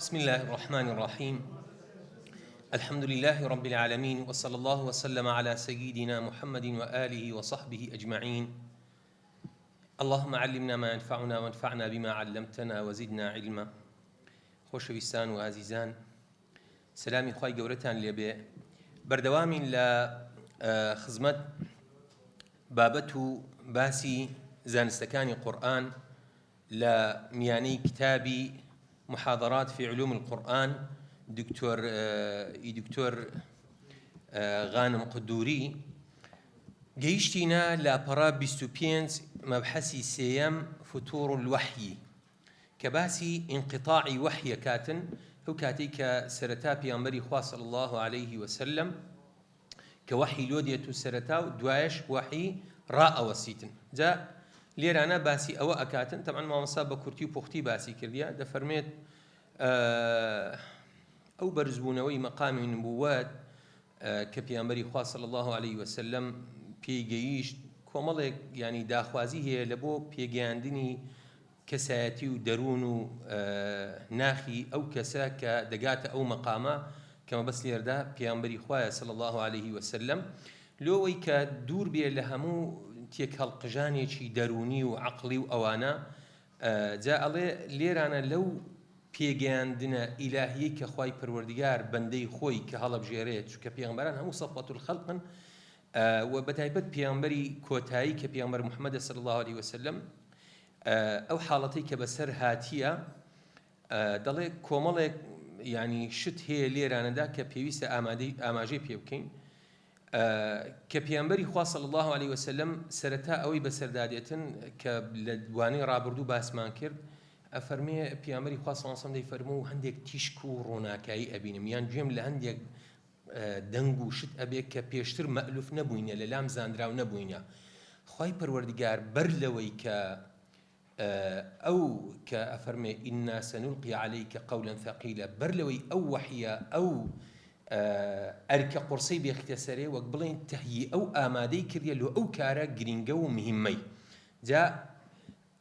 بسم الله الرحمن الرحيم. الحمد لله رب العالمين، وصلى الله وسلم على سيدنا محمد وآله وصحبه أجمعين. اللهم علمنا ما ينفعنا وانفعنا بما علمتنا وزدنا علما. خۆشەویستان و ئازیزان، سلامی خوای گەورەتان لێبێ. بەردەوامین لە خزمەت بابەت و باسی زانستەکانی قورئان لە میانەی کتابی محاضرات في علوم القرآن دكتور غانم قدوري جيشتنا لابرا 25 مبحثي سيام فتور الوحي كباسي انقطاع وحي كاتن هو كاتيك سرتا بيامبري خوا صلى الله عليه وسلم كوحي لودية سرتا دوايش وحي راء وسيتن جاء ليرانا باسي أو أكاتن طبعا ما مصاب بكورتي وبوختي باسي كرديا ده فرميت أو برزبونوي مقام النبوات كبيامبري خوا صلى الله عليه وسلم بيجيش كومالك يعني داخوازي هي لبو بيجاندني كساتي ودرون ناخي أو كساك دقات أو مقامة كما بس ليردا بيامبري خوا صلى الله عليه وسلم لوي كدور بيه لهمو تيك هالقجاني شي دروني وعقلي وأوانا جاء الله ليرانا لو پێگەیاندنە ئیلاهی کە خوای پەروەردگار بەندەی خۆی کە هەڵەبژێرێت چونکە پێغەمبەران هەموو سەفوەت الخەلقن و بەتایبەت پێغەمبەری کۆتایی کە پێغەمبەر محەممەد صلی الله عليه وسلم ئەو حاڵەتەی کە بەسەر هاتیە دەڵێ کۆمەڵێک یعنی شت هەیە لێرانەدا کە پێویستە ئاماژەی پێ بکەین کە پێغەمبەری خوا صلی الله عليه وسلم سەرەتا ئەوەی بەسەردادێتن کە لە دوانەی ڕابردوو باسمان کرد ئەفەرمێ پێغەمبەری خوا صلی الله عليه وسلم دەیفەرموو هەندێک تیشک و ڕۆناکایی ئەبینم یان گوێم لە هەندێک دەنگ و شت ئەبێ کە پێشتر مەئلوف نەبووینە لەلام زانراو نەبووینە خوای پەروەردگار بەر لەوەی کە ئەو کە ئەفەرمێ ئینا سەنولقی عەلەیکە قەولا ثەقیلا بەر لەوەی ئەو وەحیە ئەو ئەرکە قورسەی بێخیتە سەرێ وەک بڵێن تەهیە ئەو ئامادەی کردیە لۆ ئەو کارە گرینگە و مهمەی جا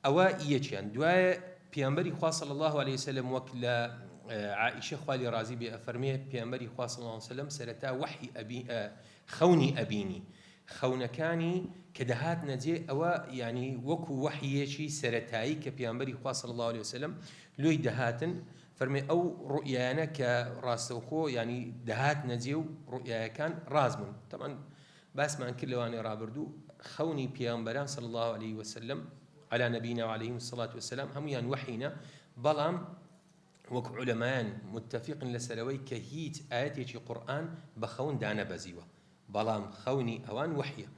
ئەوە یەکیان دوایە پێغەمبەری خوا صلی الله عليه وسلم وەک لە عائشە خوا لێ ڕازی بێ ئەفەرمێ پێغەمبەری خوا صلی الله عليه وسلم سەرەتا وەحی خەونی ئەبینی خەونەکانی کە دەهات نەجێ ئەوە یعنی وەکو وەحیەکی سەرەتایی کە پێغەمبەری خوا صلی الله عليه وسلم لۆی دەهاتن فەرمێ ئەو ڕوئیانە کە ڕاستەوخۆ یعنی دەهات نەجێ و ڕوئیاکان ڕاز بوون طبعا باسمان کرد لەوانەی ڕابردوو خەونی پێغەمبەران صلی الله عليه وسلم على نبينا وعليه الصلاة والسلام هم يعني وحينا بلام وك علماء متفق لسلوي كهيت آيات قرآن بخون دانا بزيوة بلام خوني أوان وحية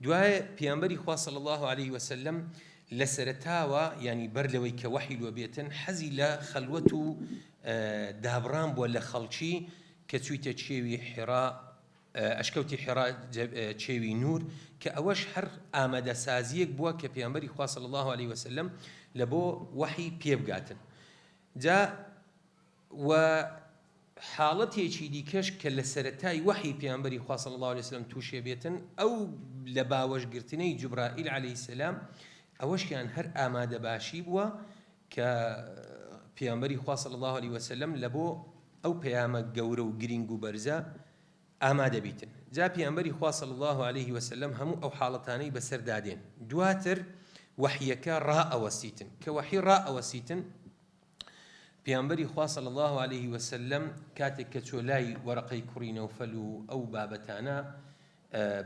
دعاء بيامبري خوا صلى الله عليه وسلم لسرتاوى يعني برلوي كوحي وبيتن حزي لا خلوته دابرام ولا خلشي كتويت تشيوي حراء ئەشکەوتی حێرا چێوی نور کە ئەوەش هەر ئامادەسازیەک بووە کە پێغەمبەری خوا صلی الله عليه وسلم لە بۆ وەحی پێبگاتن جا و حاڵەتێکی دیکەش کە لە سەرەتای وەحی پێغەمبەری خوا صلی الله عليه وسلم تووشێ بێتن ئەو لە باوەشگرتنەی جوبرائیل عليه السلام ئەوەشیان هەر ئامادە باشی بووە کە پێغەمبەری خوا صلی الله عليه وسلم لە بۆ ئەو پەیامە گەورە و گرنگ و بەرزە ئامادە بیتن جا پێغەمبەری خوا صلی الله عليه وسلم هەموو ئەو حاڵەتانەی بەسەر دادێن دواتر وەحیەکە ڕائەوەسیتن کە وەحی ڕائەوەسیتن پێغەمبەری خوا صلی الله عليه وسلم کاتێک کە چۆ لای وەرەقەی کوڕی نەوفەل و ئەو بابەتانە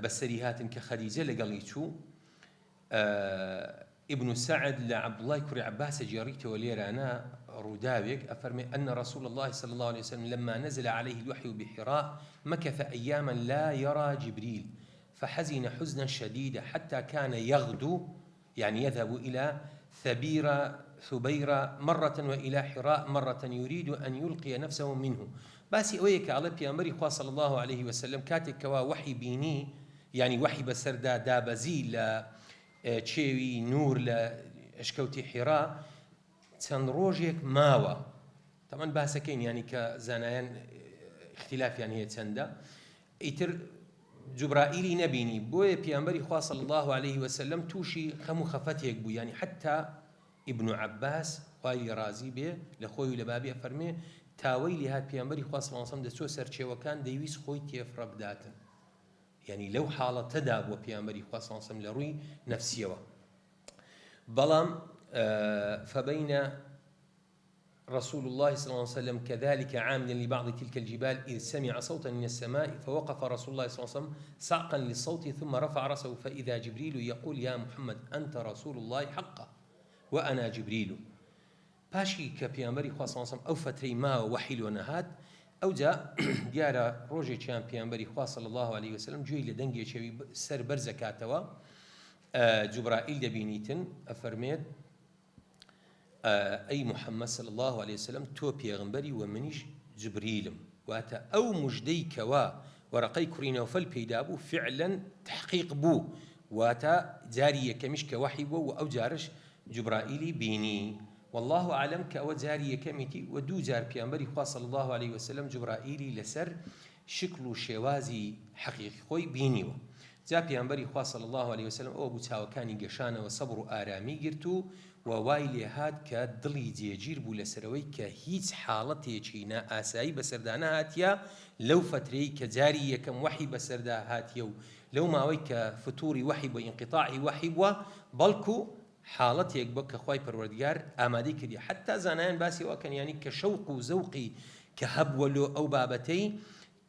بەسەری هاتن کە خەدیجە لەگەڵی چوو ابن سعد لعبد الله كري عباس جاريته وليرانا روداويك أفرمي أن رسول الله صلى الله عليه وسلم لما نزل عليه الوحي بحراء مكث أياما لا يرى جبريل فحزن حزنا شديدا حتى كان يغدو يعني يذهب إلى ثبيرة مرة وإلى حراء مرة يريد أن يلقي نفسه منه باسي أويك على بيامبري خوا صلى الله عليه وسلم كاتك كوا وحي بيني يعني وحي بسردا دابزي چێوی نور لە ئەشکەوتی حێرا چەند ڕۆژێک ماوە تەمان باسەکەین ینی کە زانایان اختلافیان هەیە چەندە ئیتر جوبرائیلی نەبینی بۆیە پێغەمبەری خوا صلی الله عليه وسلم تووشی خەم و خەفەتێک بوو ینی حتا ابن عباس خوای ڕازی بێ لە خۆی و لە بابی ئەفەرمێ تاوەی لێ هات پێغەمبەری خوا صلی الله علیه و سلم دەچۆ سەرچێوەکان دەیویست خۆی تێفڕە بداتن، یعنی لەو حاڵەتەدا بووە پێغەمبەری خوا صلی الله علیه و سلم لە ڕووی نەفسیەوە. بەڵام فبين رسول الله صلى الله عليه وسلم كذلك عاملا لبعض تلك الجبال إذ سمع صوتا من السماء فوقف رسول الله صلى الله عليه وسلم صعقا للصوت ثم رفع رأسه فإذا جبريل يقول يا محمد أنت رسول الله حقا وأنا جبريل. باشي كبيامبري خوا صلى الله عليه وسلم أو فتري ما وحي ونهاد أو جاء ديارة روجي كان بيامبري خوا صلى الله عليه وسلم جوي لدنجي شوي سر برزكاتوا جبرائيل دبينيتن أفرميت أي محمد صلى الله عليه وسلم تو بيغمبري ومنيش جبريلم واتا أو مجديك ورقي كرينا وفل بيدابو فعلا تحقيق بو واتا جارية كمشك وحي بو أو جارش جبرائيلي بيني والله أعلم كأو جارية كميتي ودو جار بيغمبري صلى الله عليه وسلم جبرائيلي لسر شكل شوازي حقيقي خوي بينيو جا پێغەمبەری خوا صلی الله عليه وسلم ئەوە بوو چاوەکانی گەشانەوە سەبر و ئارامی گرت و وای لێ هات کە دڵی جێگیر بوو لەسەرەوەی کە هیچ حاڵەتێکی نائاسایی بەسەردانە هاتیە لەو فترەی کە جاری یەکەم وحی بەسەردا هاتیە و لەو ماوەی کە فتوری وحی بۆ ئینقیطاعی وحی بووە بەڵکو حاڵەتێک بووە کە خوای پەروەردگار ئامادەی کردی حتا زانایان باسی ئەوەکەن یانی کە شەوق و زەوقی کە هەبووە لۆ ئەو بابەتەی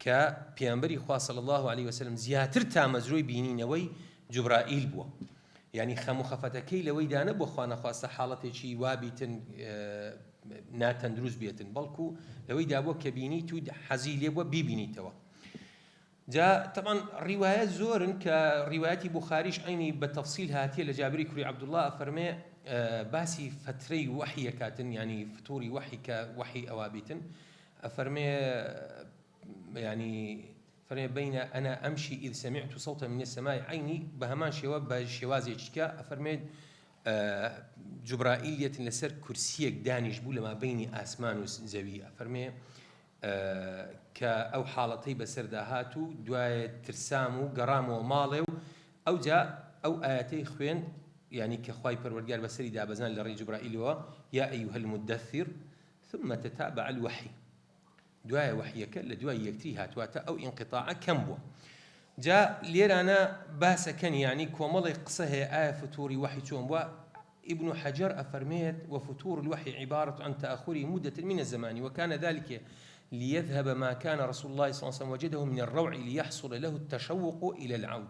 کە پێغەمبەری خوا صلی الله عليه وسلم زیاتر تامەزرۆی بینینەوەی جوبرائیل بووە، یعنی خەم و خەفەتەکەی لەوەی دانە بۆ خوا نەخواستە حاڵەتێکی وابیتن ناتەندروست بێتن بەڵکو لەوەی دابووە کە بینیت و حەزی لێ بووە بیبینیتەوە. جا طبعا ڕیوایەت زۆرن کە ڕیوایەتی بوخاریش عینی بە تەفسیل هاتیە لە جابری کوڕی عەبدوڵڵا ئەفەرمێ باسی فترەی وحی کاتن یعنی فتوری وحی کە وحی ئەوابیتن ئەفەرمێ يعني فرمي بين أنا أمشي إذ سمعت صوتا من السماء عيني بهمان شوازي شكا أفرميد جبرائيل لسر كرسيك دانش بولا ما بين آسمان وزوية فرمي كأو حالتي بسر دهاتو دواء ترسامو قرامو ومالو أو جاء أو آياتي خوين يعني كخواي پروردگار بسري دابزان لري جبرائيل يا أيها المدثر ثم تتابع الوحي دوای وحیەکە لە دوای یەکتری هاتواتە ئەو ئینقیطاعە کەم بووە. جا لێرانە باسەکەن یعنی کۆمەڵی قسە هەیە ئایا فتوری وحی چۆن بووە. ابن حجر أفرميت وفتور الوحي عبارة عن تأخر مدة من الزمان وكان ذلك ليذهب ما كان رسول الله صلى الله عليه وسلم وجده من الروع ليحصل له التشوق إلى العود.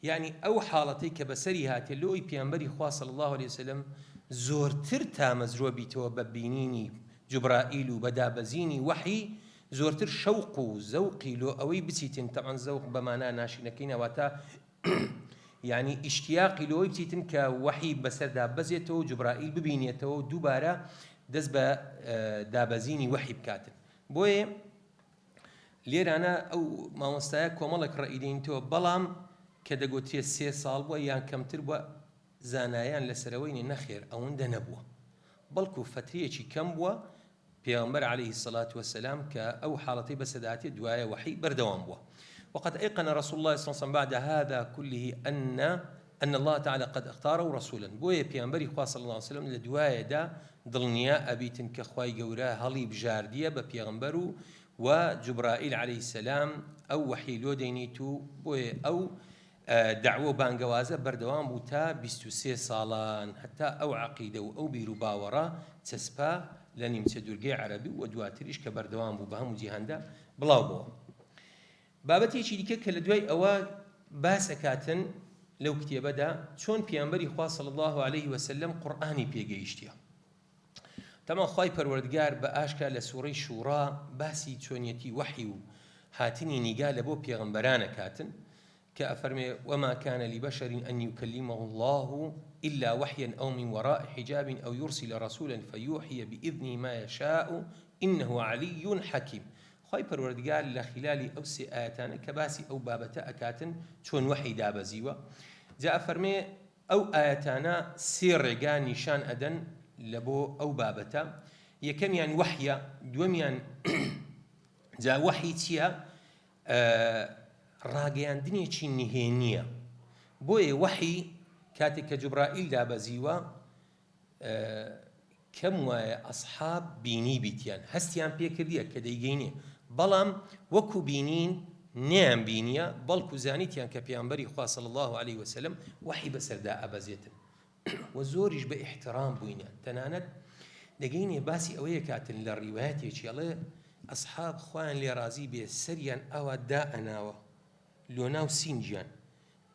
يعني أو حالتي كبسرها تلوي بيامبري خوا صلى الله عليه وسلم زورتر تامزرو بيتو ببينيني جبرائيل وبدابزيني وحي زورتر شوق وزوقي لو أوي بسيتن طبعا زوق بمعنى ناشنكين واتا يعني اشتياقي لو بسيتن كوحي بسر دابزيته جبرائيل ببينيته دوباره دزبه دابزيني وحي بكاتن بوي لير انا او ما مستايا كوملك رئيدين تو بلام كدغوتي 3 سال بو يان كمتر بو زانايان لسروين نخير او اند نبوه بلكو فتريتي كم بو پیغمبر عليه الصلاة والسلام كأو حالتي بسداتي دوايا وحي بردوام بوا. وقد أيقن رسول الله صلى الله عليه وسلم بعد هذا كله أن الله تعالى قد اختاره رسولا بويا پیغمبري خواه صلى الله عليه وسلم لدوايا دا ضلنيا أبيتن كخواي قورا هلي بجاردية بپیغمبرو وجبرائيل عليه السلام أو وحي لو دينيتو بويا أو دعوة بانقوازة بردوام بوتا 23 سالان حتى أو عقيدة أو بيرو باورا تسبا لنيمچە دورگەی عەرەبی و دواتریش کە بەردەوام بوو بە هەموو جیهاندا بڵاو بووە. بابەتێکی دیکە کە لە دوای ئەوە باسەکاتن لەو کتێبەدا چۆن پێغەمبەری خوا صلی الله عليه وسلم قورئانی پێگەیشتیە. تەمام خوای پەروەردگار بە ئاشکرا لە سوورەی شوورا باسی چۆنیەتی وحی و هاتنی نیگا لە بۆ پێغەمبەرانە کاتن کە ئەفەرمێ وما كان لبشر أن يكلمه الله إلا وحيا أو من وراء حجاب أو يرسل رسولا فيوحي بإذنه ما يشاء إنه علي حكيم. خواهي پروردگار لخلال أو سي آياتان كباسي أو بابتا أكاتن چون وحي دابزيوة جاء فرمي أو آياتانا سير رقان نشان أدن لبو أو بابتا يكم يعني وحيا دوم يعني جاء وحي تيا راقيان دنيا چي نهينية بوي وحي كاتك جبرائيل دابزيوة کەم وایە ئەسحاب بینی بیتیان هەستیان پێکردیە کە دەیگەینێ بەڵام وەکو بینین نەیان بینیە بەڵکو زانیتیان کە پێغەمبەری خوا صلی الله علیه وسلم وحی بەسەردا ئەبەزێتن و زۆریش بە ئیحترام بووینە تەنانەت دەگەینێ باسی ئەوەیە کاتن لە ڕیوایەتێکی ئەڵێ ئەسحاب خوایان لێ ڕازی بێ سەریان ئەوە دائەناوە لۆ ناو سینجیان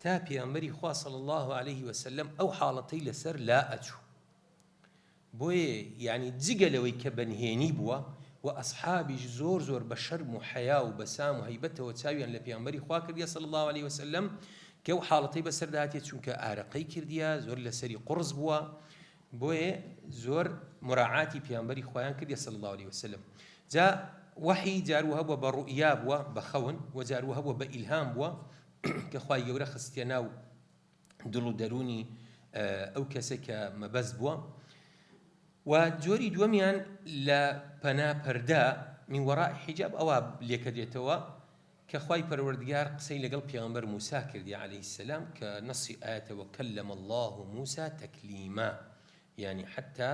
تا پێغەمبەری خوا صلی الله علیه وسلم ئەو حاڵەتەی لەسەر لا ئەچوو بۆیە یعنی جگە لەوەی کە بەنهێنی بووە و ئەسحابیش زۆر زۆر بە شەرم و حەیا و بەسام و هەیبەتەوە چاویان لە پێغەمبەری خوا کردیە صلی الله علیه وسلم کە ئەو حاڵەتەی بەسەردا هاتیە چونکە ئارەقەی کردیە زۆر لەسەری قورس بووە بۆیە زۆر مراعاتی پێغەمبەری خوایان کردیە صلی الله علیه وسلم جا وحی جاروها بووە بە ڕوئیا بووە بە خەون و جاروها بووە بە ئیلهام بووە کە خوای گەورە خستیە ناو دڵ و دەرونی ئەو کەسە کە مەبەست بووە و جۆری دووەمیان لە پەناپەردا من وەڕاء حیجاب ئەوە لێکە دێتەوە کە خوای پەروەردگار قسەی لەگەڵ پێغەمبەر موسا کردی عەلەیهی السەلام کە نەسی ئایەتەوە کەلەمە الله موسا تەکلیما یعنی حتا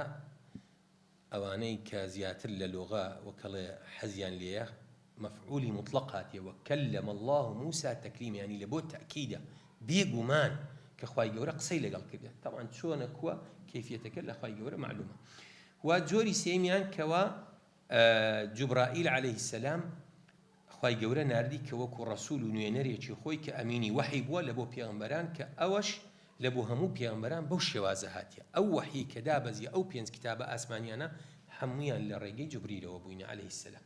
ئەوانەی کە زیاتر لە لۆغا وەکەڵێ حەزیان لێیە مەفعولی مطلق هاتیەوە کەلەمە الله موسا تەکلیما یعنی لە بۆ تەئکیدە بێگومان کە خوای گەورە قسەی لەگەڵ کردێت طبعا چۆنە کووە کەیفیەتەکە لە خوای گەورە معلومە و جۆری سێمیان کەوە جوبرائیل عەلەیهی السەلام خوای گەورە ناردی کە وەکو ڕەسوول و نوێنەرێکی خۆی کە ئەمینی وحی بووە لە بۆ پێغەمبەران کە ئەوەش لە بۆ هەموو پێغەمبەران بەو شێوازە هاتیە ئەو وحی کە دابەزیە ئەو 5 کتابە ئاسمانیانە هەموویان لە ڕێگەی جوبریلەوە بووینە عەلەیهی السەلام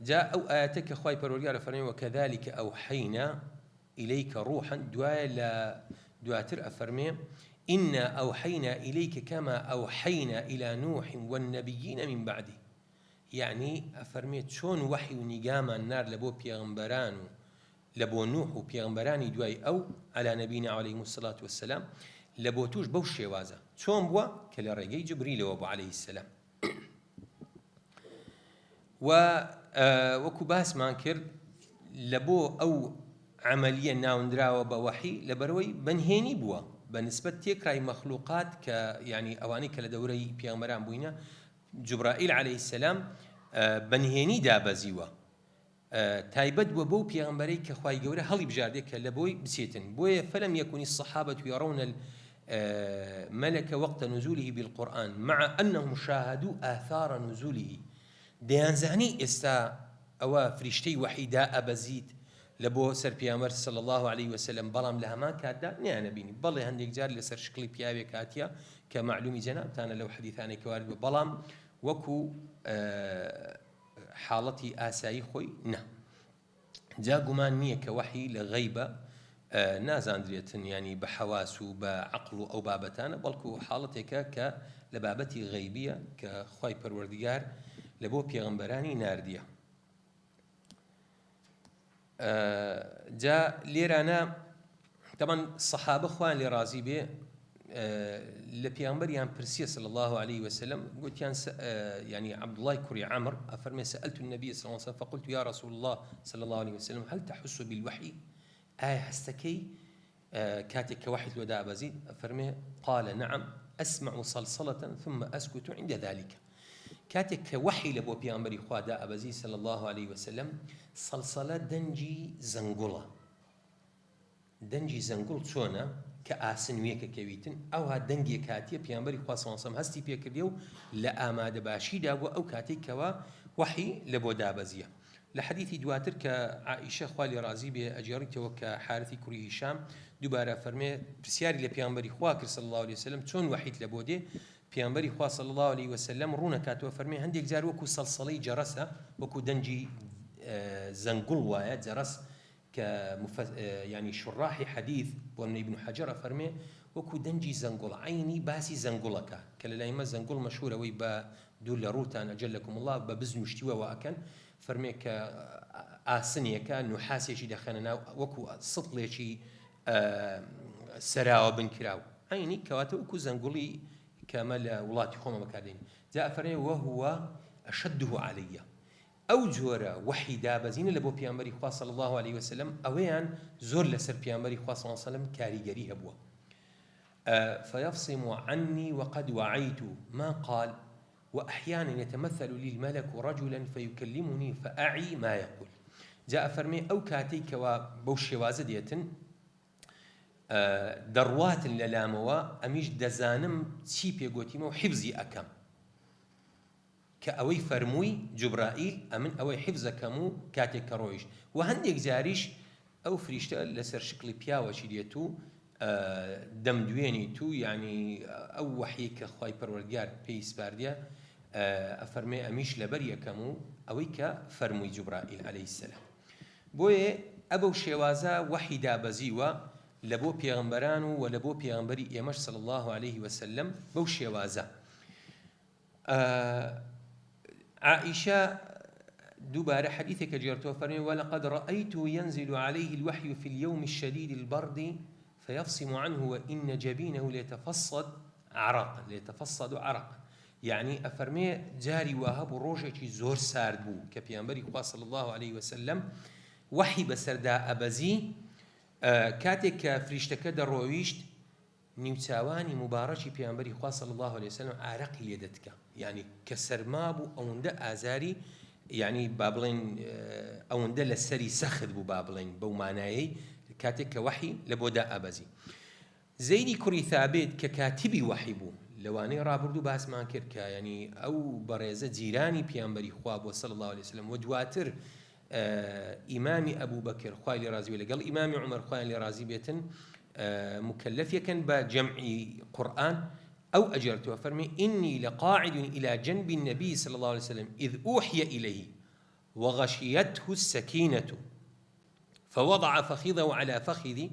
جا ئەو ئاەتە کە خوای پەروەردگار فەرمێ وەکەذالک ئەوحەینا إليك روحا دواتر أفرمي إنا أوحينا إليك كما أوحينا إلى نوح والنبيين من بعده يعني أفرمي شون وحي ونقام النار لبو بيغمبران لبو نوح وبيغمبران دواي أو على نبينا عليه الصلاة والسلام لبو توش بو الشيوازة شون بوا كلا رجي جبريل وابو عليه السلام وكباس مانكر لبو أو عمليا ناوندراوە بە وحی لەبەرەوەی بەنهێنی بووە بەنسبەت تێکرای مەخلوقات کە یعنی ئەوانەی کە لە دەورەی پێغەمبەران بووینە جوبرائیل عەلەیهی السەلام بەنهێنی دابەزیوە تایبەت بووە بەو پێغەمبەرەی کە خوای گەورە هەڵی بژاردێت کە لە بۆی بچێتن بۆیە فەلەم یەکونی الصحابة يرون الملك وقت نزوله بالقرآن مع أنهم شاهدوا آثار نزوله دەیانزانی ئێستا ئەوە فریشتەی وحی دائەبەزیت لبو سر پیامبر صلی الله علیه و سلم بلام لهما کادا نه نبینی بله هندێک جار لسر شکلی پیاوی کاتیا که معلومی جناب تانا لو حدیثانی کوارد بلام وکو حالتی آسایی خوی نه جا گمان نیه که وحی لغیبه نازاندرێتن ینی بە حەواس و بە عەقڵ و ئەو بابەتانە بەڵکو حاڵەتێکە کە لە بابەتی غەیبیە کە خوای پەروەردگار لە بۆ پێغەمبەرانی ناردیە. جا لێرانە طبعا سەحابە خوان لێ ڕازی بێ لە پێغەمبەریان پرسیە صلی الله عليه وسلم گوتیان يعني عبد الله كري عمر أفرمي سألت النبي صلى الله عليه وسلم فقلت يا رسول الله صلى الله عليه وسلم هل تحس بالوحي هستكي كاتك وحي الوداع بزيد أفرمي قال نعم أسمع صلصلة ثم أسكت عند ذلك كاتك وحي لبو بيامبري خوادا أبزي صلى الله عليه وسلم صلصلة دنجي زنقلة دنجي زنقل شونا كآسن ويك كويتن أو هالدنجي كاتية بيامبري خوا صلى الله عليه وسلم هستي بيكرديو لآماد باشي دابو أو كاتك كوا وحي لبو دابزيه لحديث دواتر كعائشة خوالي رازي بأجيارته وكحارثي كري هشام دوباره فرمي برسياري لبيامبري خواكر صلى الله عليه وسلم تون وحيد لبودي بيامبري خوا صلى الله عليه وسلم رونا كاتوا فرمي هنديك جار وكو صلصلي جرسة وكو دنجي زنقل وايا جرس يعني شراحي حديث ومن ابن حجر فرمي وكو دنجي زنقل عيني باسي زنقلك كلا لايما زنقل مشهورة ويبا دول روتان أجلكم الله ببزن مشتوى وأكن فرميك آسنيك نحاسيشي دخلنا وكو سطليشي سراو بن كراو عيني كواتو وكو زنقلي كمال ولاتي خوما مكادين جاء فرمي وهو أشده علي أو جورا وحي دابزين لبو بيامبري خوا صلى الله عليه وسلم أويان زور لسر بيامبري خوا صلى الله عليه وسلم كاريجري هبوا فيفصم عني وقد وعيت، ما قال وأحيانا يتمثل لي الملك رجلا فيكلمني فأعي ما يقول. جاء فرمي أو كاتيك وبوشي وازدية دروات للاموا أميش دزانم تشي بيقوتيما وحفظي أكم كأوي فرموي جبرائيل أمن أوي حفظ كمو كاتيك كرويش وهنديك جاريش أو فريشتا لسر شكل بياوة شديتو دم دويني تو يعني أو وحيك خواي پروردگار بيس بارديا أفرمي أميش لبريا كمو أوي كفرموي جبرائيل عليه السلام بوي أبو شوازا وحي دابزيوا لبو پیغمبرانو ولبو پیغمبري إيمش صلى الله عليه وسلم بو شوازا. عائشة دوباره حديثك جرته فرمي ولقد رأيته ينزل عليه الوحي في اليوم الشديد البرد فيفصم عنه وإن جبينه ليتفصد عرقا يعني أفرمي جاري وهب روجك زور سارد بو كبيانبري صلى الله عليه وسلم وحي بسردا أبزي كاتك فريشتك درويشت نيوتاواني مباركي بيانبري صلى الله عليه وسلم عرقي ليدتك يعني كسرمابو أو ندا آزاري يعني بابلين أو ندا لسري سخذ بو بابلين بو معناي كاتك وحي لبودا أبزي زيدي كري ثابت ككاتبي وحي بو لواني رابردو باس ما كركا يعني أو بريزة جيراني بيانبري خواب صلى الله عليه وسلم ودواتر إمامي أبو بكر خوالي رازي ولا قال إمامي عمر خوالي رازي بيتن مكلف يكن بجمع قرآن أو أجرته فرمي إني لقاعد إلى جنب النبي صلى الله عليه وسلم إذ أوحي إليه وغشيته السكينة فوضع فخذه على فخذي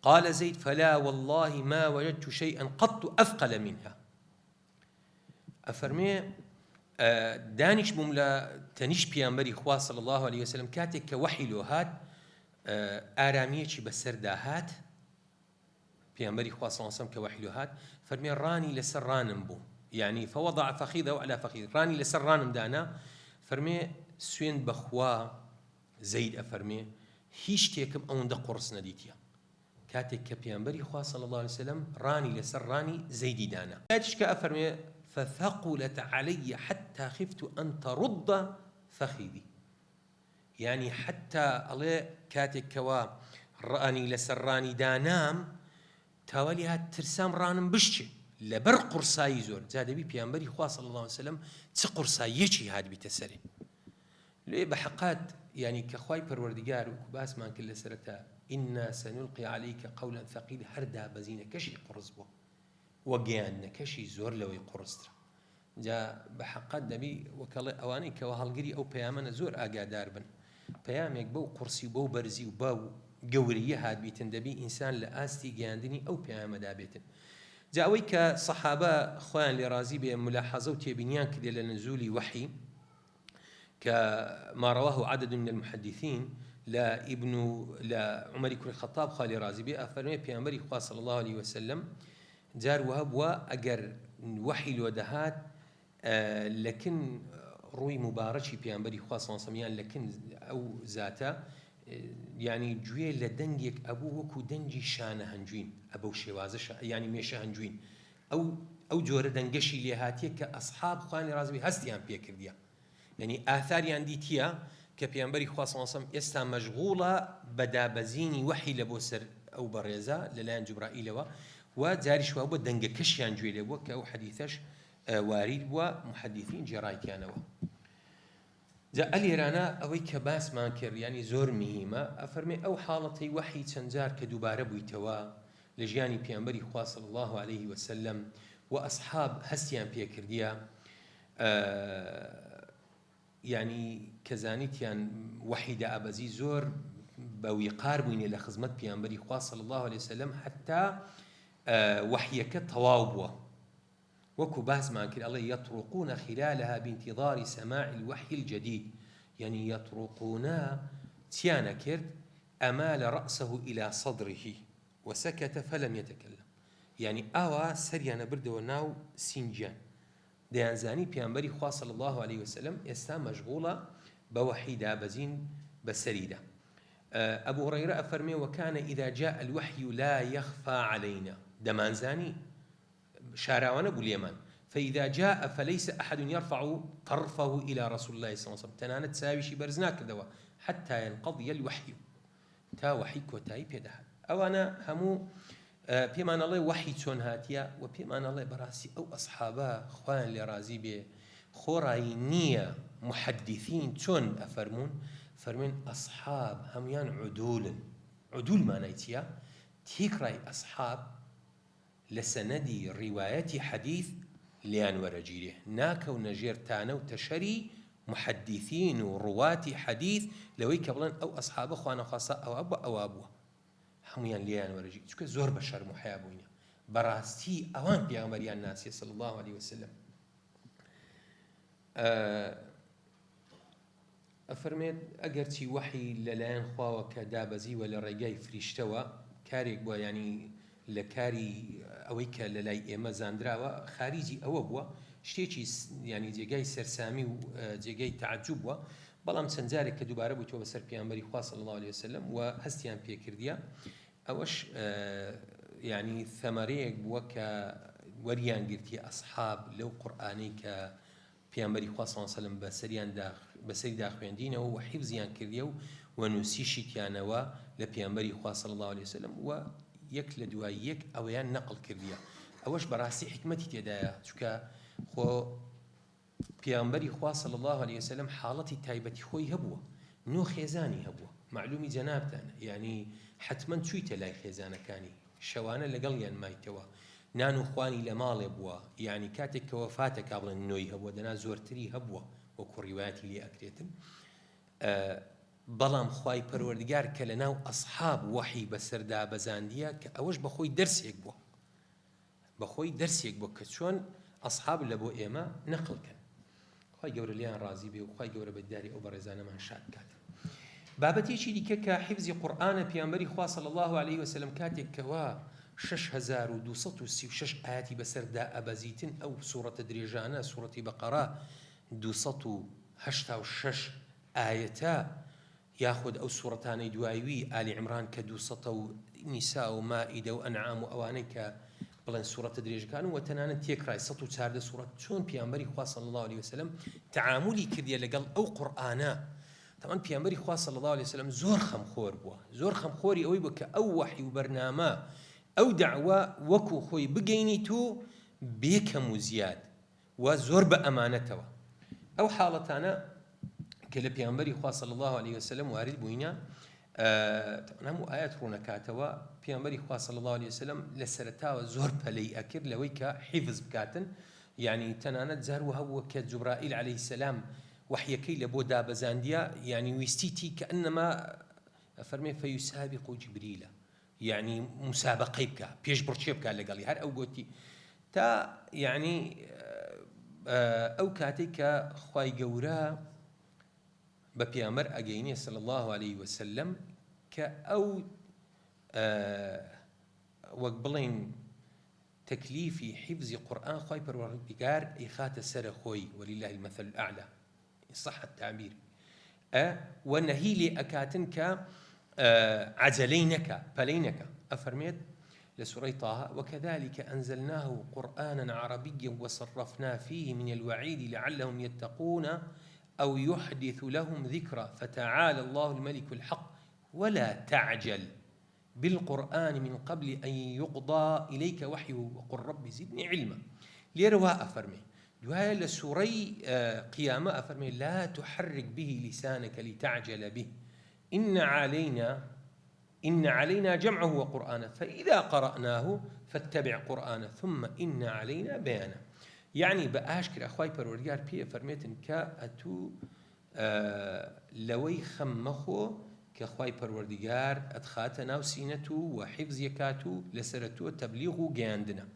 قال زيد فلا والله ما وجدت شيئا قط أثقل منها. أفرمي دانش بملا تنش بيامبري خوا صلى الله عليه وسلم كاتك كوحي لوهات آرامية بسر داهات بيامبري خوا صلى الله عليه وسلم كوحي لوهات فرمي راني لسر رانم بو يعني فوضع فخذه على فخذ راني لسر رانم دانا فرمي سوين بخوا زيد أفرمي هيش تيكم أون دا قرص نديتيا كاتك كبيامبري خوا صلى الله عليه وسلم راني لسر راني زيدي دانا كاتش كأفرمي فثقلت علي حتى خفت أن ترد فخذي يعني حتى الله كاتك كوا راني لسراني دانام تاوليها ترسام رانم بشتي لبر قرصاي زور زاد بي بيامبري خوا صلى الله عليه وسلم تقرصايتي هاد بتسري ليه بحقات يعني كخواي پروردگار وكباس ما كل سرتا إنا سنلقي عليك قولا ثقيلا هردا بزينة كشي قرصبو وجيان كشي زور لو يقرصتر جا بحقات دبي وكلا أواني كوهالجري أو بيامنا زور أجادار بن بيامك بو قرصي بو برزي وبو جورية هاد بيتن دبي إنسان لآستي جاندني أو بيام دابتن جا ويك صحابة خوان لرازي بملاحظة وتبينيان كده لنزول وحي كما رواه عدد من المحدثين لا عمر بن الخطاب خالي رازي بأفرمي بيامبري صلى الله عليه وسلم جار وهب وأجر وحي الودهات لكن روي مباركي بيامبري صلى الله عليه وسلم لكن أو ذاته يعني جوية لدنجك أبو وكو دنجي شانه هنجوين أبو شوازة يعني ميشا هنجوين أو جورة دنجشي لهاتيه كأصحاب خواني رازي هستيان بيكرديا يعني آثار عندي تيا كبيامبري صلى الله عليه وسلم يستا مشغولة بدابزيني وحي لبوسر أو بريزة للان جبرائيل وجاري شو أبو دنجة كشيان جوية لبو كأو حديثش وارد ومحدثين جرايتيانوا جاء لي رانا أوي كباس ما كر يعني زور مهمة أفرمي أو حالتي وحي تنزار كدوبارة بويتوا لجياني بيامبري صلى الله عليه وسلم وأصحاب هستيان بيكرديا يعني كزانيتيان وحيدة أبزي زور بويقار بويني لخزمت بيامبري صلى الله عليه وسلم حتى وحيك تواوبوا وكو باس ما كل الله يطرقون خلالها بانتظار سماع الوحي الجديد يعني يطرقون تيانا كرد أمال رأسه إلى صدره وسكت فلم يتكلم يعني أوا سريانا برد وناو سنجان ديان زاني بيامبري صلى الله عليه وسلم يستا مشغولة بوحي دابزين بسريدة أبو هريرة أفرمي وكان إذا جاء الوحي لا يخفى علينا دەمانزانی شاراوانە بوو لێمان فإذا جاء فليس أحد يرفع طرفه إلى رسول الله صلى الله عليه وسلم تنانت ساويشي برزناك دوا حتى ينقضي الوحي تا وحي كوتاي بيدها أو أنا همو بيمان الله وحي تون هاتيا وبيمان الله براسي أو أصحابا خوان لرازي به خوراينية محدثين تون فرمون أصحاب هميان عدول ما نيتيا تيكراي أصحاب لسندي رواية حديث ليان ورجيله ناكو نجير تانو تشري محدثين ورواتي حديث لوي كبلن أو أصحاب أخوانا خاصة أو أبوه هميان ليان ورجيله شكو زور بشر محيابوين براستي أوان بيغمريان الناس صلى الله عليه وسلم أفرميت أجرتي وحي للان خواوة كدابزي ولا رجاي فريشتوا كاريك بوا يعني لكاري أويك للاي إما زاندراوا خارجي أو بوا شتيجي يعني جيجاي سرسامي وجيجاي تعجب وا بلام سنزارك كدوبارة بوتوا بسر بيامبري خوا صلى الله عليه وسلم وهستيان بيكرديا أوش يعني ثمريك بوا كوريان قرتي أصحاب لو قرآني ك بيامبري خوا صلى الله عليه وسلم بسري داخوين دينه وحفظيان كرديو ونسيشي كيانوا لبيامبري خوا صلى الله عليه وسلم ويك لدوايك أويان نقل كرديا أوش براسي حكمتي تدايا شكا خو بيامبري خوا صلى الله عليه وسلم حالتي تايبتي خوي هبوه نو خيزاني هبوه معلومي جنابتان يعني حتما تويت لاي خيزانه كاني شوانا لقليان مايتوا نانو خواني لمال بوا يعني كاتك وفاتك قبل النوي هبوا دنا زورتري هبوا وكو رواياتي لي أكريتن بلام خواي پروردگار كلناو أصحاب وحي بسردا بزانديا كأوش بخوي درسيك بوا بخوي درسيك بوا كتشون أصحاب لبو إيما نقل كان خواي جور ليان رازي بي وخواي جور بداري أو برزانا من شاد كات بابتي شي ديكا كحفظ قرآن بيامبري خوا صلى الله عليه وسلم كاتك كوا 6236 آياتي بسردا أبازيتن أو سورة دريجانا سورة بقرة 286 آيتا ياخذ أو سورتان دوايوي آل عمران كدوسطو نساء ومائدة وأنعام وأوانيك بلان سورة دريج كانوا وتنانا تيكراي سطو تارد سورة تون بيامبري خوا صلى الله عليه وسلم تعاملي كذي لقل أو قرآنا طبعا بيامبري خوا صلى الله عليه وسلم زور خمخور بوا زور خمخوري أوي بك أو وحي وبرنامه أو دعوة وكو خوي بقينيتو بيكم وزياد وزور بأمانته أو حالتنا كلا بيامبري خوا صلى الله عليه وسلم وارد بوينا نمو آيات رونكاتوا بيامبري خوا صلى الله عليه وسلم لسرتاو زور بلي أكر لويك حفظ بكاتن يعني تنانت زهر وهو كجبرائيل عليه السلام وحيكي لبو دابزانديا يعني ويستيتي كأنما فرمي فيسابق جبريل يعني مسابقة بك بيش برشي بك اللي قال لي هر أو قوتي تا يعني أو كاتيك خواي جورا ببيامر أجيني صلى الله عليه وسلم كأو وقبلين تكليفي حفظ قرآن خواي پروردگار إخات سر خوي ولله المثل الأعلى صح التعبير ونهي لي أكاتنك عجلينك فلينك أفرميت لسورة طه وكذلك أنزلناه قرآنا عربيا وصرفنا فيه من الوعيد لعلهم يتقون أو يحدث لهم ذكرى فتعالى الله الملك الحق ولا تعجل بالقرآن من قبل أن يقضى إليك وحيه وقل رب زدني علما ليروا أفرمي دعاء لسوري قيامة أفرمي لا تحرك به لسانك لتعجل به إن علينا جمعه وقرآنه فإذا قرأناه فاتبع قرآنه ثم إن علينا بيانه يعني بأشكر أخوي پروردگار بيه فرميتن كأتو لوي خمخو كأخوي پروردگار أدخاتنا وسينتو وحفظ يكاتو لسرتو تبليغو جاندنا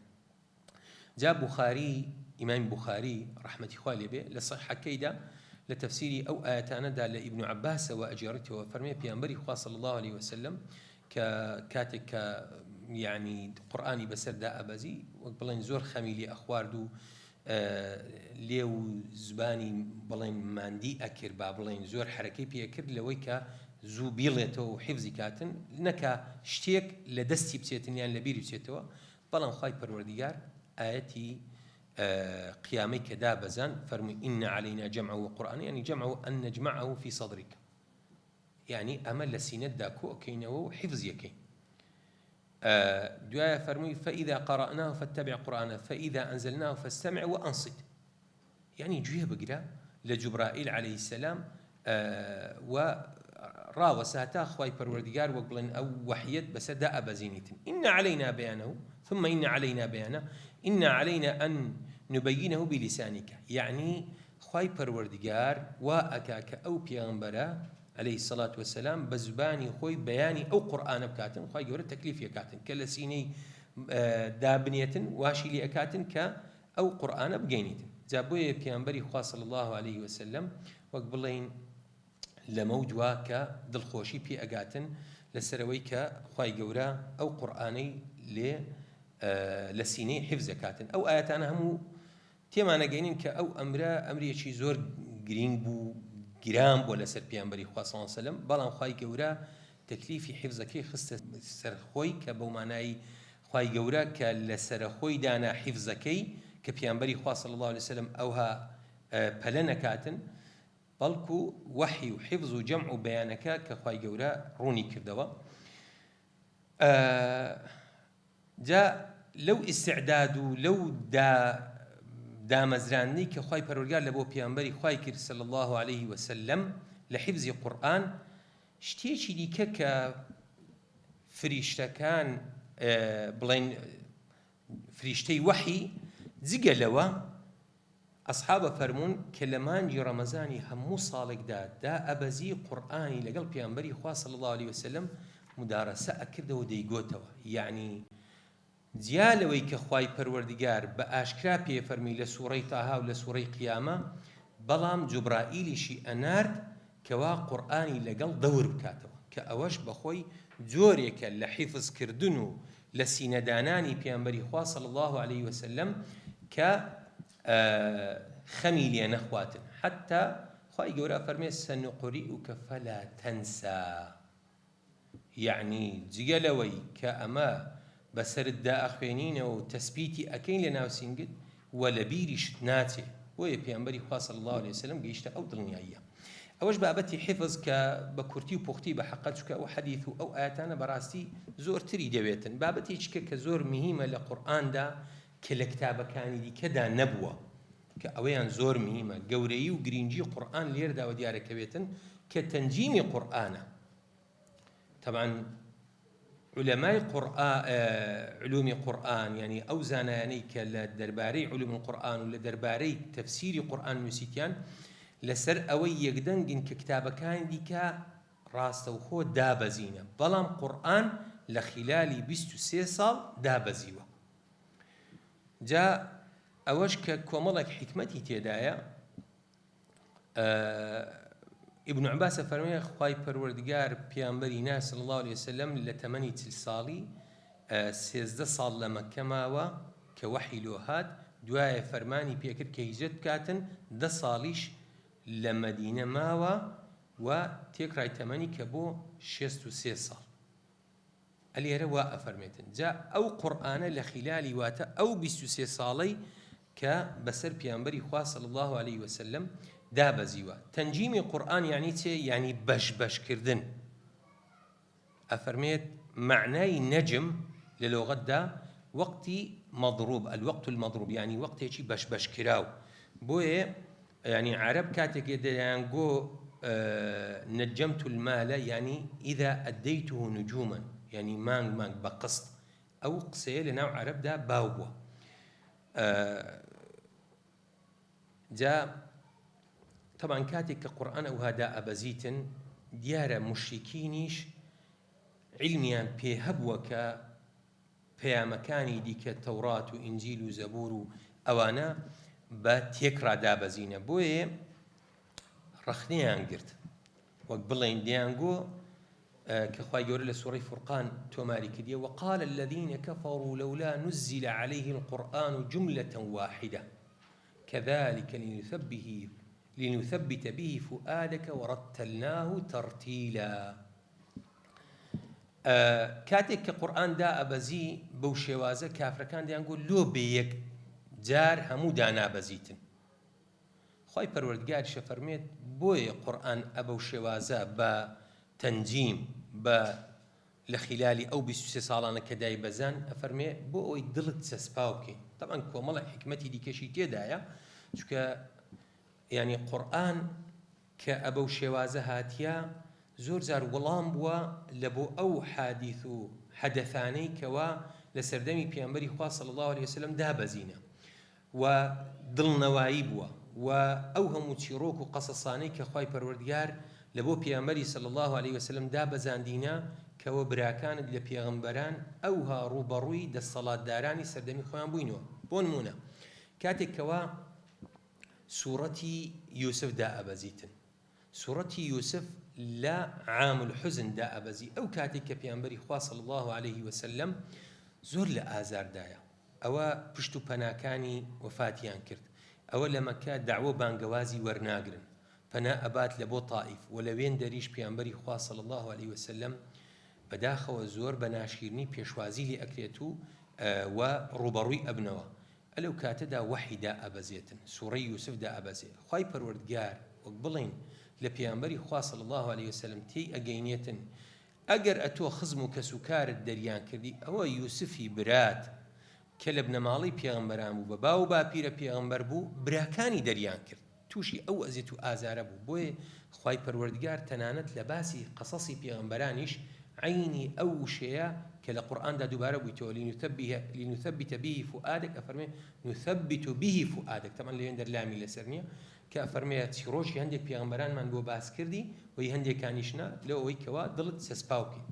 جاء بخاري إمام بخاري رحمة خوالي به لصحة كيدا لتفسيري أو آياتنا دا لابن عباس وأجارته وفرمي بيامبري خوا صلى الله عليه وسلم كاتك يعني قرآني بسر دا أبازي وقبلين زور خميلي أخواردو ليو زباني بلين ماندي أكر بابلين زور حركي بي أكر لويكا زو بيلتو حفظي كاتن نكا شتيك لدستي بسيتن يعني لبيري بسيتوا بەڵام خوای پەروەردیگار ئاەتی قیامەی کە دابەزان فەرمووی ئینە عەلەینا جەمعەهو وقورئانە یعنی جەمعەهو ئەن نەجمعەهو فی سەدریک، یعنی ئەمە لە سینەتدا کۆکەینەوە و حیفزیەکەین. دوایە فەرمووی فەئیذا قەرەئناه فەتەبع قورئانە فەئیذا ئەنزەلناه فەستەمع وەئەنصت، یعنی گوێ بگرە لە جوبرائیل عەلەیهی سەلام و ڕاوەسە هەتا خوای پەروەردیگار وەک بڵێن ئەو وەحیەت بەسەردا ئەبەزێنیتن. ئینە عەلەینا بەیانەهو ثم إن علينا بيانه إن علينا أن نبينه بلسانك، يعني خواي پروردگار وأكاك أو پیغمبرا عليه الصلاة والسلام بزباني خوي بياني أو قرآن بكاتن خواي جورة تكليف يكاتن كالسيني دابنيتن واشي لي أكاتن أو قرآن بجينيتن جابوه پیغمبري خوا صلى الله عليه وسلم وقبلين لموج واكا دلخوشي بي أكاتن لسرويك خواي جورة أو قرآني لسيني حفظ كاتن أو آيات أنا همو تيما أنا جايين كأو أمري شيء زور جرين بو جرام ولا سر بيامبري خوا صلى الله عليه وسلم بلان خواي جورا تكليفي حفظك خست سر خوي كبو معناي خواي جورا كالسر خوي دانا حفظك كبيامبري خوا صلى الله عليه وسلم أوها بلنا كاتن بلكو وحي وحفظ وجمع بيانك كخواي جورا روني كردوا جاء لو استعداد لو دا مزراني كخواي پروردگار لبو پیامبري خواي كر صلى الله عليه وسلم لحفظ القرآن شتيشي ديكا ك فريشتكان بلين فريشتي وحي زقلوا أصحاب فرمون كلمان جي رمزاني همو صالق دا أبزي قرآني لقل پیامبري خوا صلى الله عليه وسلم مدارسة أكرده وديقوتوا يعني جیالەوەی کە خوای پەروەردیگار بە ئاشکرا پێفەرمی لە سوورەی تاها و لە سوورەی قیامە بەڵام جوبرائیلیشی ئەنارد کەوا قورئانی لەگەڵ دەور بکاتەوە کە ئەوەش بەخۆی جۆرێکە لە حیفزکردن و لە سینەدانانی پێغەمبەری خوا صلی الله عليه وسلم کە خەمی لێ نەخواتن حتا خوای گەورە فەرمێ سەنقریئوکە فەلا تەنسا، یعنی جگەلەوەی کە ئەمە بەسەرتدا ئەخوێنینەوە و تەسبیتی ئەکەین لە ناو سینگت و لە بیریشت ناچێ. بۆیە پێغەمبەری خوا صلی الله عليه وسلم گەیشتە ئەو دڵنیاییە. ئەوەش بابەتی حفظ کە بە کورتی و پوختی بە حەقە چکە ئەو حەدیث و ئەو ئاەتانە بەڕاستی زۆرتری دەوێتن. بابەتێکە کە زۆر مهمە لە قورئاندا کە لە کتابەکانی دیکەدا نەبووە کە ئەوەیان زۆر مهمە. گەورەیی و گرنگی قورئان لێرەداوە دیارەکەوێتن کە تەنجیمی قورئانە. طبعا علماء قرآن علوم القرآن يعني أو زاناني كالدرباري علوم القرآن ولا درباري تفسير القرآن نسيتيان لسر أوي يقدن جن ككتاب كان ديكا راست وخو دابزينة بلام قرآن لخلال 23 سال دابزيوة. جاء أوش ككوملك حكمتي تيدايا ابن عباس فرمي خواي پروردگار پیامبری ناس صلی الله عليه وسلم لتمني تلصالي 13 سال لمكة ماوە کە وحی لۆ هات دوایە فەرمانی پێکرد کە هیجرەت بکاتن 10 ساڵیش لە مەدینە ماوە و تێکڕای تەمەنی کە بۆ 63 ساڵ. ئەلێرە وا ئەفەرمێتن جا ئەو قورئانە لە خلالی واتە ئەو 23 ساڵەی کە بەسەر پیامبەری خوا صلی الله عليه وسلم دابزيوه. تنجيم القرآن يعني تي يعني بش كردن. أفرميت معناي نجم للغة دا وقتي مضروب، الوقت المضروب يعني وقت يجي بش كراو. بوي يعني عرب كاتك يدانقو نجمت المال يعني إذا أديته نجوما يعني مانج بقسط أو قصي لنوع عرب دا باوبوا. جاء طبعا كاتك كقرآن أو هذا أبزيتن ديار مشركينيش علميا بيهبوك بيامكاني ديك التوراة وإنجيل وزبور أوانا باتيكرا دابزينة بوي رخنيان قرت وقبلين ديانقو كخواي يقول لسورة فرقان توماري كدية وقال الذين كفروا لولا نزل عليه القرآن جملة واحدة كذلك لنثبت به فؤادك ورتلناه ترتيلا. کاتێک کە قورئان دائەبەزی بەو شێوازە کافرەکان دەیانگوت لۆ بێ یەک جار هەموو دانابەزیتن. خی پەروەردگار شەفەرمێت بۆیە قورئان ئەبە و شێوازە بە تەنجیم بە لە خلالی ئەو 23 ساڵانە کە دایبەزان ئەفەرمێ بۆ ئەوی دڵت چەسپاو بکەی. طبعاً کۆمەڵە حکمەتی دیکەشی تێدایە، چونکە یعنی قورئان کە ئەبە و شێوازە هاتیە زۆر جار وەڵام بووە لە بۆ ئەو حادیث و حەدەثانەی کەوا لە سەردەمی پێغەمبەری خوا صلی الله علیه وسلم دابەزینە و دڵنەوایی بووە و ئەو هەموو چیرۆک و قەسەسانەی کە خوای پەروەردگار لە بۆ پێغەمبەری صلی الله علیه وسلم دابەزاندینە کەوە براکانت لە پێغەمبەران ئەوها ڕوبەڕووی دەسەڵاتدارانی سەردەمی خۆیان بووینەوە. بۆ نمونە کاتێک کەوا سوورەتی یوسف دائەبەزیتن، سوورەتی یوسف لە عام الحزن دائەبەزی، ئەو کاتێک کە پێغەمبەری خوا صلی الله علیه وسلم زۆر لە ئازاردایە، ئەوە پشت و پەناکانی وفاتیان کرد، ئەوە لە مەکە داوە بانگەوازی وەرناگرن، پەنا ئەبات لە بۆ تائیف و لە وێن دەریش پێغەمبەری خوا صلی الله علیه وسلم بەداخەوە زۆر بە ناشیرنی پێشوازی لێ ئەکرێت و ڕوبەڕووی ئەبنەوە. ئەلەو کاتەدا وەحی دائەبەزێتن، سوورەی یوسف دائەبەزێت. خوای پەروەردگار وەک بڵین لە پێغەمبەری خوا صلی الله علیه وسلم تێی ئەگەینێتن ئەگەر ئەتۆ خزم و کەسوکارت دەریان کردی ئەوە یوسفی برات کە لە بنەماڵی پێغەمبەران بوو بە باو باپیرە پێغەمبەر بوو براکانی دەریان کرد، تووشی ئەو ئەزیەت و ئازارە بوو. بۆیە خوای پەروەردگار تەنانەت لە باسی قەسەسی پێغەمبەرانیش عینی ئەو وشەیە کە لە قورئاندا دووبارە بوویتەوە لینثبت به فؤادك ئەفەرمێ نثبت به فؤادك، تەمان لەوێن دەرلامی لەسەر نییە کە ئەفەرمێ چیرۆشی هەندێک پێغەمبەرانمان بۆ باس کردی وی هەندێکانیشنا لەو ئەوەی کەوا دڵت چەسپاو بکەی.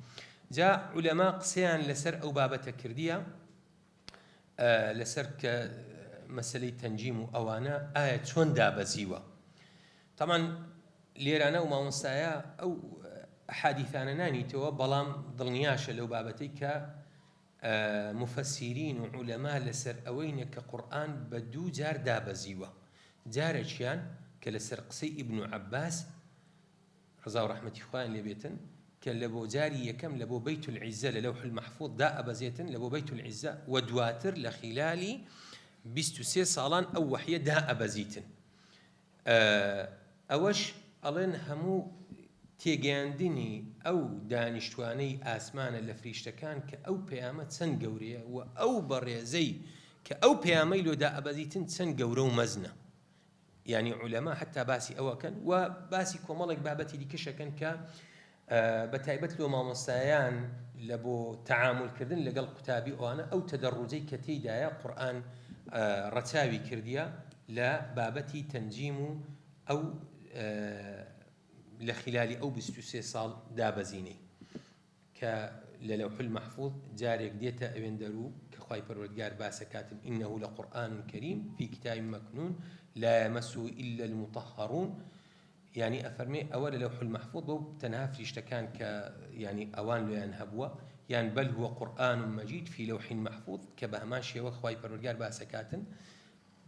جا عولەما قسەیان لەسەر ئەو بابەتە کردیە لەسەر کە مەسەلەی تەنجیم و ئەوانە ئایا چۆن دابەزیوە. تەمان لێرانە و مامۆستایە ئەو حادیثانە نانیتەوە، بەڵام دڵنیاشە لەو بابەتەی کە مفەسیرین و عولەما لەسەر ئەوەینە کە قورئان بە دوو جار دابەزیوە. جارێکیان کە لەسەر قسەی ئیبن عەباس ڕزا و ڕەحمەتی خوایان لێبێتن کە لە بۆ جاری یەکەم لە بۆ بەیت العیزە لە لەوح المەحفوظ دائەبەزێتن لە بۆ بەیت العیزە و دواتر لە خلالی 23 ساڵان ئەو وەحیە دائەبەزیتن. ئەوەش ئەڵێن هەموو تێگەیاندنی ئەو دانیشتوانەی ئاسمانە لە فریشتەکان کە ئەو پەیامە چەند گەورەیە و ئەو بەڕێزەی کە ئەو پەیامەی لۆ دائەبەزیتن چەند گەورە و مەزنە. یعنی عولەما حتا باسی ئەوەکەن و باسی کۆمەڵێک بابەتی دیکەشەکەن کە بە تایبەت لۆ مامۆستایان لە بۆ تەعاملکردن لەگەڵ قوتابی ئەوانە ئەو تەدەڕوجەی کە تێیدایە قورئان ڕەچاوی کردیە لە بابەتی تەنجیم و ئەو لە خلالی ئەو 23 ساڵ دابەزینەی کە لە لەوح المەحفوظ جارێک دێتە ئەوێن دەرو کە خوای پەروەردگار باسەکاتن ئینەه لەقورئان کەریم فی کتاب مەکنون لا يمسه إلا المطهرون. يعني أفرمي أول لوح المحفوظ بو تنها فريشتكان ك يعني أوان ليان هبوة يعني بل هو قرآن مجيد في لوح محفوظ كبهماشي وخواي برورجار باسكاتن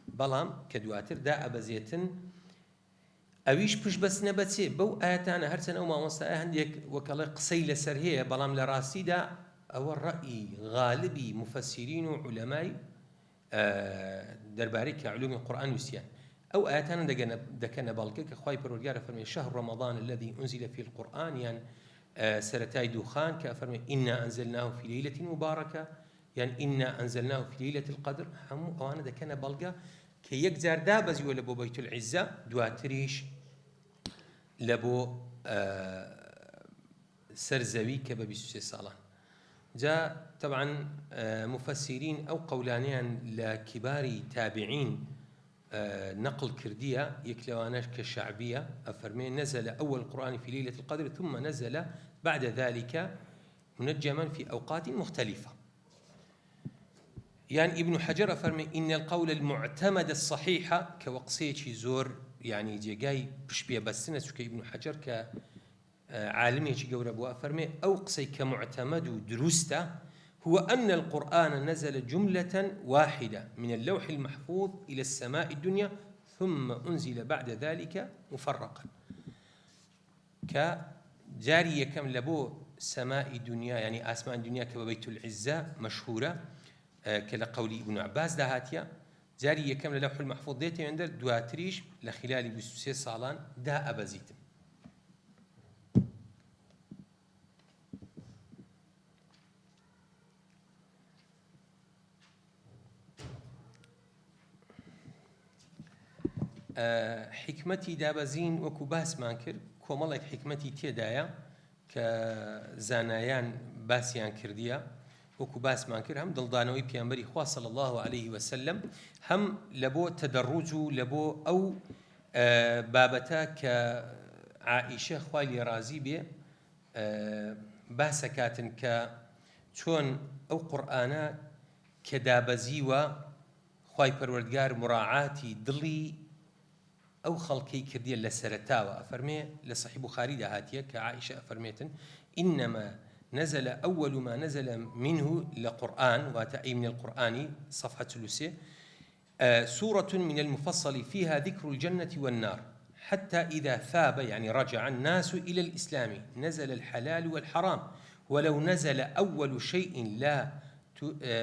بلام كدواتر دا أبزيتن أويش بش بس نبتسي بو آياتنا هرسن أو ما مستعى هنديك وكلا قصي لسرهية بلام لراسي دا أو الرأي غالبي مفسرين وعلماء درباري كعلوم القرآن وسيان أو آياتنا دكنا بالكك خواي برورجار فرمي شهر رمضان الذي أنزل فيه القرآن يعني سرتاي دخان كأفرمي إنا أنزلناه في ليلة مباركة يعني إنا أنزلناه في ليلة القدر هم أنا دكنا بالكا كي يجزر دابز ولا بو بيت العزة دواتريش لبو سرزوي كبابي صالان جاء طبعا مفسرين أو قولانيان لكبار تابعين نقل كردية يكلواناش كشعبية أفرمين نزل أول القرآن في ليلة القدر ثم نزل بعد ذلك منجما في أوقات مختلفة. يعني ابن حجر أفرمي إن القول المعتمد الصحيحة كوقصيتي زور يعني جاي بشبيه بسنة سكي ابن حجر كعالمي جور أبو أفرمي أو قصي كمعتمد ودروسته هو أن القرآن نزل جملة واحدة من اللوح المحفوظ إلى السماء الدنيا ثم أنزل بعد ذلك مفرقا كجارية كم لبو سماء دنيا يعني آسمان دنيا كبيت العزة مشهورة كلا قولي ابن عباس دهاتيا جاري يكمل لوح المحفوظ ديتي عند دواتريش لخلال 23 سالان دا أبزيتم حکمەتی دابەزین وەکو باسمان کرد کۆمەڵێک حکمەتی تێدایە کە زانایان باسییان کردیە وەکو باسمان کرد هەم دڵدانەوەی پێغەمبەری خوا صلی الله عليه وسلم هەم لە بۆ تەدەڕوج و لە بۆ ئەو بابەتە کە عائیشە خوای لێ ڕازی بێ باسەکاتن کە چۆن ئەو قورئانە کە دابەزیوە خوای پەروەردگار مراعاتی دڵی أو خلقي كردية لسرتاوى أفرمي لصحيح بخاري دهاتية كعائشة أفرميتن إنما نزل أول ما نزل منه لقرآن وتأي من القرآن صفحة ثلثة سورة من المفصل فيها ذكر الجنة والنار حتى إذا ثاب يعني رجع الناس إلى الإسلام نزل الحلال والحرام ولو نزل أول شيء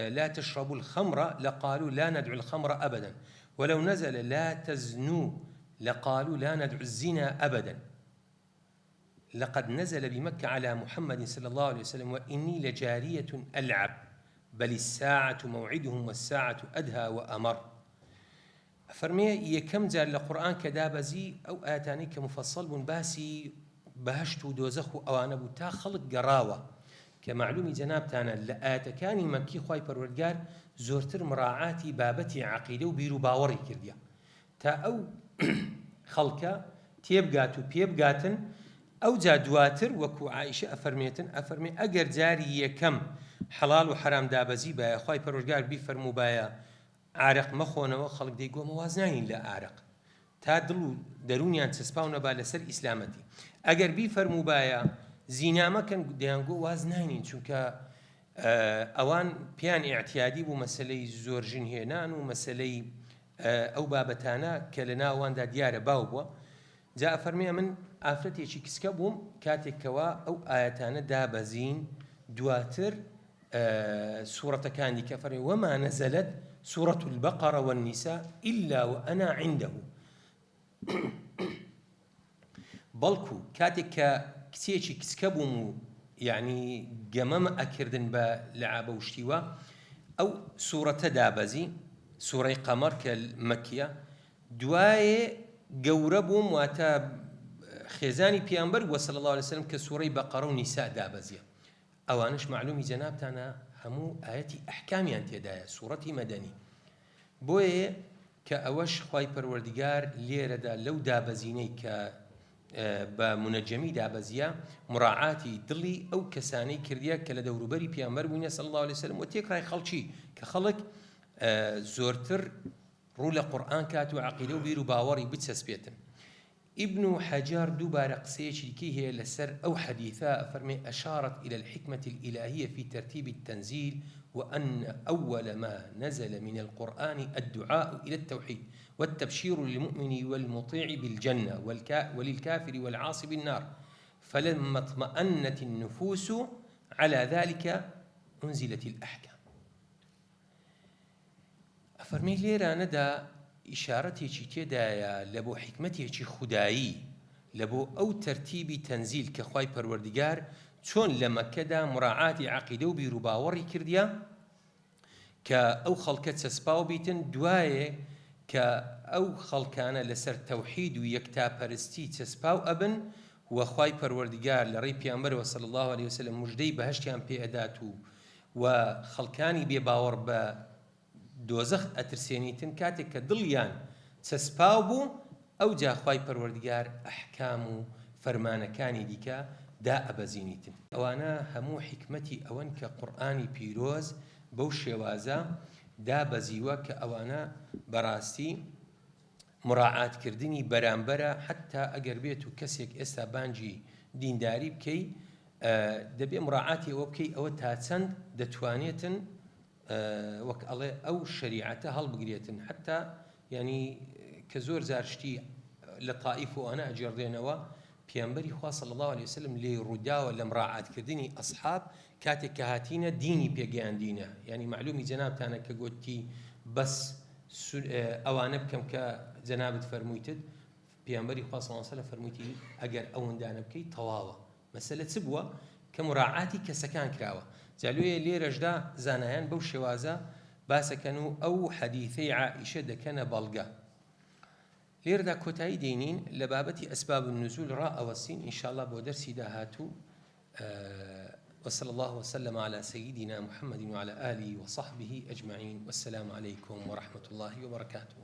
لا تشربوا الخمر لقالوا لا ندعو الخمر أبدا ولو نزل لا تزنوا لقالوا لا ندعو الزنا أبدا لقد نزل بمكة على محمد صلى الله عليه وسلم وإني لجارية ألعب بل الساعة موعدهم والساعة أدهى وأمر فرمي يكم جار القرآن كدابزي أو آتاني كمفصل من باسي بهشت ودوزخ أوانا بوتا خلق قراوة كمعلومي جنابتانا لآتكاني مكي خواي پروردگار زورتر مراعاتي بابتي عقيدة وبيرو باوري كرديا تا أو خلقا تيبقاتو بيبقاتن أو جادواتر وكو عائشة أفرمي أجر جاري يكم حلال وحرام دابزي بايا خواي پروردگار بيفرمو بايا عارق مخونه وخلق ديقو موازنين لا عارق تا دلو درونيان تسباونا با لسر إسلامتي أجر بيفرمو بايا زینا مەکەن دەیانگۆ واز ناینین چونکە ئەوان پیان ئیعتیادی بوو مەسەلەی زۆر ژن هێنان و مەسەلەی ئەو بابەتانە کە لە ناواندا دیارە باو بووە جا ئەفەرمێ من ئافرەتێکی کچکە بووم کاتێکەوە ئەو ئایەتانە دابەزین دواتر سوورەتەکانی کە فەرمێ وما نزلت سورة البقرة والنساء إلا وأنا عنده بەڵکو کاتێک کە کچێکی کچکە بووم و یعنی گەمەمە ئەکردن بە لەعابە و شتیوە ئەو سوورەتە دابەزی سوورەی قەمەر کە مەکیە دوایێ گەورە بووم واتە خێزانی پێغەمبەر بووە صلی الله علیه وسلم کە سوورەی بەقەرە و نیسا دابەزیە ئەوانش معلومی جەنابتانە هەموو ئاەتی ئەحکامیان تێدایە سوورەتی مەدەنی بۆیە کە ئەوەش خوای پەروەردگار لێرەدا لەو دابەزینەی کە بە منەجەمی دابەزیە مراعاتی دڵی ئەو کەسانەی کردیە کە لە دەوروبەری پێغەمبەر بووینە صلی الله علیه وسلم و تێکڕای خەڵکی کە خەڵک زۆرتر ڕوو لە قورئان کات و عەقیدە و بیر و باوەڕی بچەسپێتن ابن حجار دوبارە قسەیەکی دیکەی هەیە لەسەر ئەو حەدیثە فەرمێ أشارت إلى الحكمة الإلهية في ترتيب التنزيل وأن أول ما نزل من القرآن الدعاء إلى التوحيد والتبشير للمؤمن والمطيع بالجنة وللكافر والعاصي بالنار فلما اطمأنت النفوس على ذلك أنزلت الأحكام أفرمي ليرا ندى ئیشارەتێکی تێدایە لە بۆ حکمەتێکی خودایی لە بۆ ئەو تەرتیبی تەنزیل کە خوای پەروەردگار چۆن لە مەکەدا مراعاتی عەقیدە و بیر و باوەڕی کردیە کە ئەو خەڵکە چەسپاو بیتن دوایێ کە ئەو خەڵکانە لەسەر تەوحید و یەکتاپەرستی چەسپاو ئەبن و خوای پەروەردگار لە ڕێی پێغەمبەرەوە صلی الله علیه وسلم موژدەی بەهەشتیان پێ ئەدات و خەڵکانی بێباوەڕ بە دۆزەخ ئەترسێنیتن کاتێک کە دڵیان چەسپاو بوو ئەو جا خوای پەروەردگار ئەحکام و فەرمانەکانی دیکە دا ئەبەزینیتن ئەوانە هەموو حکمەتی ئەوەن کە قورئانی پیرۆز بەو شێوازە دابەزیوە کە ئەوانە بەڕاستی مراعاتکردنی بەرامبەرە حتا ئەگەر بێت و کەسێک ئێستا بانگی دینداری بکەی دەبێ مراعاتی ئەوە بکەی ئەوە تا چەند دەتوانێتن وەک ئەڵێ ئەو شەریعەتە هەڵبگرێتن حتا ینی کە زۆر زار شتی لە تائیف و ئەوانە ئەجێڕدێنەوە پێغەمبەری خوا صلی الله عليه وسلم لێ ڕووداوە لە مراعاتکردنی ئەصحاب کاتێک کە هاتینە دینی پێگەیاندینە. یعنی معلومی جەنابتانە کە گوتی بەس ئەوانە بکەم کە جەنابت فەرموویتت، پێغەمبەری خوا صلی الله عليه وسلم فەرموویتی ئەگەر ئەوەندانە بکەیت تەواوە. مەسەلە چ بووە؟ کە مراعاتی کەسەکان کراوە. جالوێ لێرەشدا زانایان بەو شێوازە باسەکەن و ئەو حەدیثەی عائیشە دەکەنە بەڵگە. لێرەدا کۆتایی دێنین لە بابەتی ئەسباب النزول ڕائەوەسین ئینشاءالله بۆ دەرسی داهاتوو. وصلى الله وسلم على سيدنا محمد وعلى آله وصحبه أجمعين، والسلام عليكم ورحمة الله وبركاته.